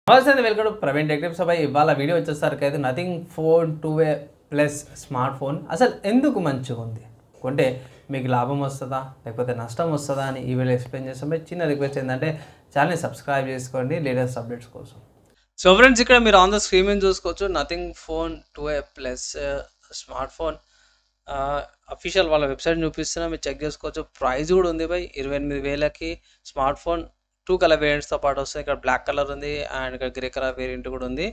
నమస్తే welcome to Praveen tech tips. ఇవాళ video వచ్చేసరికి అయితే nothing phone 2A plus smart phone అసలు ఎందుకు మంచిగా ఉంది, కొంటే మీకు లాభం వస్తుందా లేకపోతే నష్టం వస్తుందా అని ఈ వీడియో ఎక్స్ప్లెయిన్ చేస్తాం. చిన్న రిక్వెస్ట్ ఏంటంటే ఛానల్ని సబ్స్క్రైబ్ చేసుకోండి లేటెస్ట్ అప్డేట్స్ కోసం. సో ఫ్రెండ్స్, ఇక్కడ మీరు ఆన్ ద స్క్రీన్ మీద చూసుకోవచ్చు nothing phone 2A plus smart phone official వాళ్ళ వెబ్సైట్ చూపిస్తున్నా, మీరు చెక్ చేసుకోవచ్చు. ప్రైస్ కూడా ఉంది బై 28,000కి స్మార్ట్ ఫోన్ 2 కలర్ వేరియంట్స్తో పాటు వస్తుంది. ఇక్కడ బ్లాక్ కలర్ ఉంది అండ్ ఇక్కడ గ్రే కలర్ వేరియంట్ కూడా ఉంది.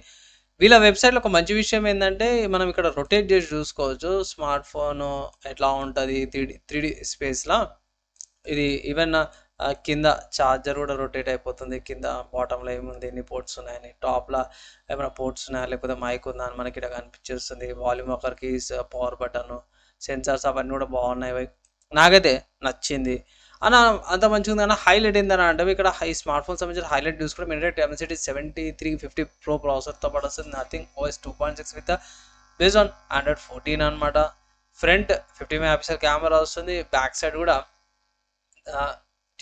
వీళ్ళ వెబ్సైట్లో ఒక మంచి విషయం ఏంటంటే మనం ఇక్కడ రొటేట్ చేసి చూసుకోవచ్చు స్మార్ట్ ఫోన్ ఎట్లా ఉంటుంది 3D స్పేస్లో. ఇది ఈవెన్ కింద ఛార్జర్ కూడా రొటేట్ అయిపోతుంది. కింద బాటంలో ఏముంది, ఎన్ని పోర్ట్స్ ఉన్నాయని, టాప్లో ఏమైనా పోర్ట్స్ ఉన్నాయా లేకపోతే మైక్ ఉందా అని మనకి ఇక్కడ కనిపించేస్తుంది. Volume rocker keys, power button, sensors అవన్నీ కూడా బాగున్నాయి. నాకైతే నచ్చింది అన్న, అంత మంచిగా ఉంది అన్న. హైలైట్ ఏందని అంటే ఇక్కడ స్మార్ట్ ఫోన్ సంబంధించిన హైలైట్ చూసుకుంటే ఏంటంటే డెమెన్సిటీ 7350 Pro ప్రాసెసర్తో పాటు వస్తుంది. Nothing OS 2.6 with based on Android 14 అనమాట. ఫ్రంట్ 50 MP కెమెరా వస్తుంది. బ్యాక్ సైడ్ కూడా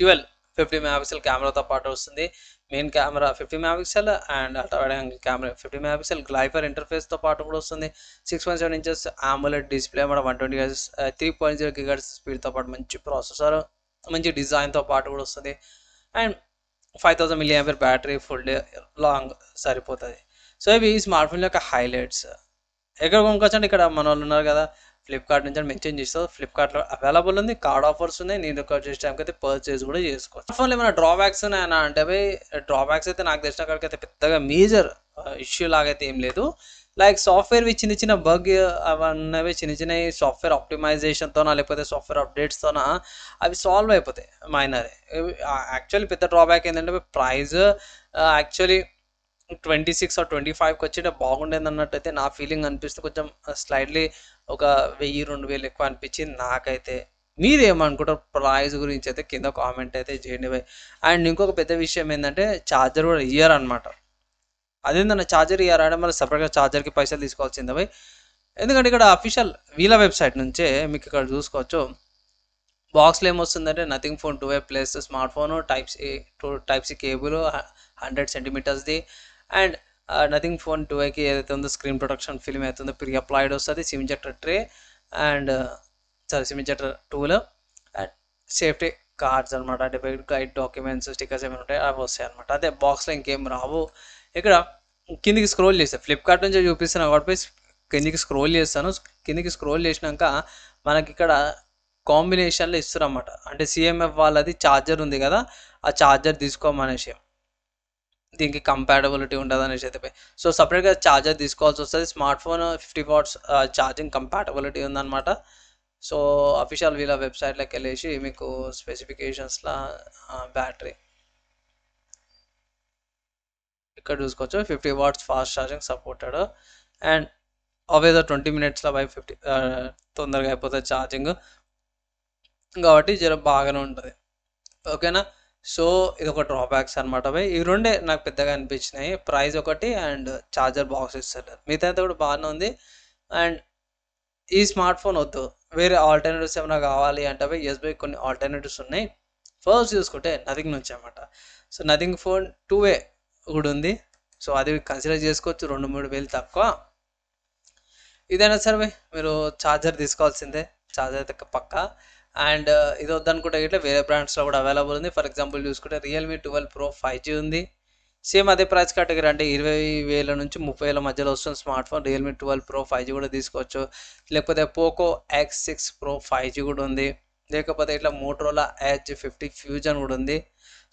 50 MP కెమెరాతో పాటు వస్తుంది. Main camera 50 MP and ultra wide angle camera 50 MP గ్లైఫర్ ఇంటర్ఫేస్తో పాటు కూడా వస్తుంది. 6.7 ఇంచెస్ AMOLED డిస్ప్లే మన 120Hz 3.0 GHz స్పీడ్తో పాటు మంచి ప్రాసెసర్, మంచి డిజైన్తో పాటు కూడా వస్తుంది. And 5000 mAh battery, full day long సరిపోతుంది. సో ఇవి ఈ స్మార్ట్ ఫోన్ యొక్క హైలైట్స్. ఎక్కడ కొనుక్కోవచ్చు అంటే ఇక్కడ మన వాళ్ళు ఉన్నారు కదా, ఫ్లిప్కార్ట్ నుంచి మెన్షన్ చేస్తారు. ఫ్లిప్కార్ట్లో అవైలబుల్ ఉంది, కార్డ్ ఆఫర్స్ ఉన్నాయి. నేను రికార్డ్ చేసే టైంకి అయితే పర్చేస్ కూడా చేసుకోవచ్చు. స్మార్ట్ ఫోన్లో ఏమైనా డ్రాబ్యాక్స్ ఉన్నాయన్నా అంటే డ్రాబ్యాక్స్ అయితే నాకు తెలిసిన కాడికి అయితే పెద్దగా మేజర్ ఇష్యూ లాగైతే ఏం లేదు. లైక్ సాఫ్ట్వేర్వి చిన్న చిన్న బగ్ అవన్నవి చిన్న చిన్న సాఫ్ట్వేర్ ఆప్టిమైజేషన్తోనా లేకపోతే సాఫ్ట్వేర్ అప్డేట్స్తోనా అవి సాల్వ్ అయిపోతాయి, మైనరే. యాక్చువల్లీ పెద్ద డ్రాబ్యాక్ ఏంటంటే ప్రైస్ యాక్చువల్లీ 26 or 25కి వచ్చేటే బాగుండేది అన్నట్టయితే నా ఫీలింగ్ అనిపిస్తే కొంచెం స్లైడ్లీ ఒక 1000-2000 ఎక్కువ అనిపించింది నాకైతే. మీరేమనుకుంటారు ప్రైస్ గురించి అయితే కింద కామెంట్ అయితే చేయండి భయ్. అండ్ ఇంకొక పెద్ద విషయం ఏంటంటే ఛార్జర్ కూడా ఇయ్యర్ అనమాట. అదేంటన్న ఛార్జర్ ఇయ్యర్ అంటే మరి సపరేట్గా ఛార్జర్కి పైసలు తీసుకోవాల్సిందే భయ్. ఎందుకంటే ఇక్కడ అఫీషియల్ వీళ్ళ వెబ్సైట్ నుంచే మీకు ఇక్కడ చూసుకోవచ్చు. బాక్స్లో ఏమొస్తుందంటే nothing phone 2A plus smartphone type C cable 100 cm and nothing phone 2Aకి ఏదైతే ఉందో స్క్రీన్ ప్రొటెక్షన్ ఫిల్మ్ అవుతుందో ప్రీ అప్లైడ్ వస్తుంది. SIM injector tray and SIM injector tool and safety cards అనమాట. డెబిట్ గైడ్, డాక్యుమెంట్స్, స్టిక్కర్స్ ఏమైనా ఉంటాయి అవి వస్తాయి అనమాట. అదే బాక్స్లో ఇంకేం రావు. ఇక్కడ కిందికి స్క్రోల్ చేస్తే ఫ్లిప్కార్ట్ నుంచి చూపిస్తున్నా కాబట్టి కిందికి స్క్రోల్ చేస్తాను. కిందికి స్క్రోల్ చేసినాక మనకి ఇక్కడ కాంబినేషన్లో ఇస్తారన్నమాట. అంటే CMF వాళ్ళది ఛార్జర్ ఉంది కదా, ఆ ఛార్జర్ తీసుకోమనేసి, దీనికి కంపాటబిలిటీ ఉంటుంది అనేసి అయితే. సో సపరేట్గా ఛార్జర్ తీసుకోవాల్సి వస్తుంది. Smart phone 50 watts charging compatibility ఉందన్నమాట. సో అఫీషియల్ వీళ్ళ వెబ్సైట్లోకి వెళ్ళేసి మీకు స్పెసిఫికేషన్స్లో బ్యాటరీ ఇక్కడ చూసుకోవచ్చు. 50 watts fast charging supported and ఆవేదో 20 minutesలో 50 తొందరగా అయిపోతుంది ఛార్జింగ్ కాబట్టి జర బాగానే ఉంటుంది. ఓకేనా. సో ఇది ఒక డ్రాబ్యాక్స్ అనమాట భయ్. ఈ రెండే నాకు పెద్దగా అనిపించినాయి, ప్రైస్ ఒకటి అండ్ ఛార్జర్ బాక్స్ ఇస్తారు. మిగతా కూడా బాగానే ఉంది. అండ్ ఈ స్మార్ట్ ఫోన్ వద్దు, వేరే ఆల్టర్నేటివ్స్ ఏమైనా కావాలి అంటే భయ్ ఎస్ బై కొన్ని ఆల్టర్నేటివ్స్ ఉన్నాయి. ఫస్ట్ చూసుకుంటే నథింగ్ నుంచి అనమాట. సో నథింగ్ ఫోన్ 2A కూడా ఉంది. సో అది కన్సిడర్ చేసుకోవచ్చు, 2-3 వేలు తక్కువ. ఇదైనా సరే భయ్ మీరు ఛార్జర్ తీసుకోవాల్సిందే, ఛార్జర్ అయితే పక్కా. అండ్ ఇది వద్దనుకుంటే ఇట్లా వేరే బ్రాండ్స్లో కూడా అవైలబుల్ ఉంది. ఫర్ ఎగ్జాంపుల్ చూసుకుంటే Realme 12 Pro 5G ఉంది. సేమ్ అదే ప్రైస్ కేటగిరీ అంటే 20,000 నుంచి 30,000 మధ్యలో వస్తుంది smart phone. Realme 12 Pro 5G కూడా తీసుకోవచ్చు. లేకపోతే Poco X6 Pro 5G కూడా ఉంది. లేకపోతే ఇట్లా Motorola Edge 50 Fusion కూడా ఉంది.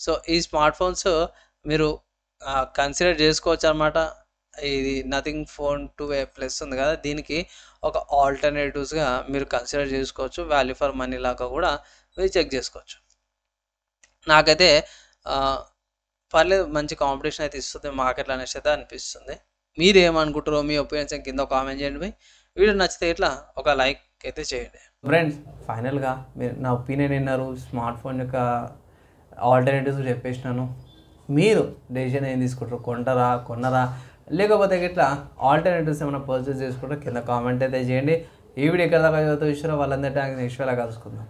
సో ఈ స్మార్ట్ ఫోన్స్ మీరు కన్సిడర్ చేసుకోవచ్చు అనమాట. ఇది నథింగ్ ఫోన్ 2A ప్లస్ ఉంది కదా, దీనికి ఒక ఆల్టర్నేటివ్స్గా మీరు కన్సిడర్ చేసుకోవచ్చు. వాల్యూ ఫర్ మనీ లాగా కూడా మీరు చెక్ చేసుకోవచ్చు. నాకైతే పర్లేదు, మంచి కాంపిటీషన్ అయితే ఇస్తుంది మార్కెట్లో అనేసి అయితే అనిపిస్తుంది. మీరు ఏమనుకుంటారో మీ ఒపీనియన్స్ కింద కామెంట్ చేయండి. వీడియో నచ్చితే ఇట్లా ఒక లైక్ అయితే చేయండి. ఫ్రెండ్స్, ఫైనల్గా మీరు నా ఒపీనియన్ విన్నారు. స్మార్ట్ ఫోన్ యొక్క ఆల్టర్నేటివ్స్ చెప్పేసినాను. మీరు డెసిషన్ ఏం తీసుకుంటారు, కొన్నరా లేకపోతే ఇట్లా ఆల్టర్నేటివ్స్ ఏమైనా పర్చేస్ చేసుకుంటారో కింద కామెంట్ అయితే చేయండి. ఈ వీడియో ఎక్కడ దాకా చూస్తారో వాళ్ళందరికీ నెక్స్ట్ వేళ కలుసుకుందాం.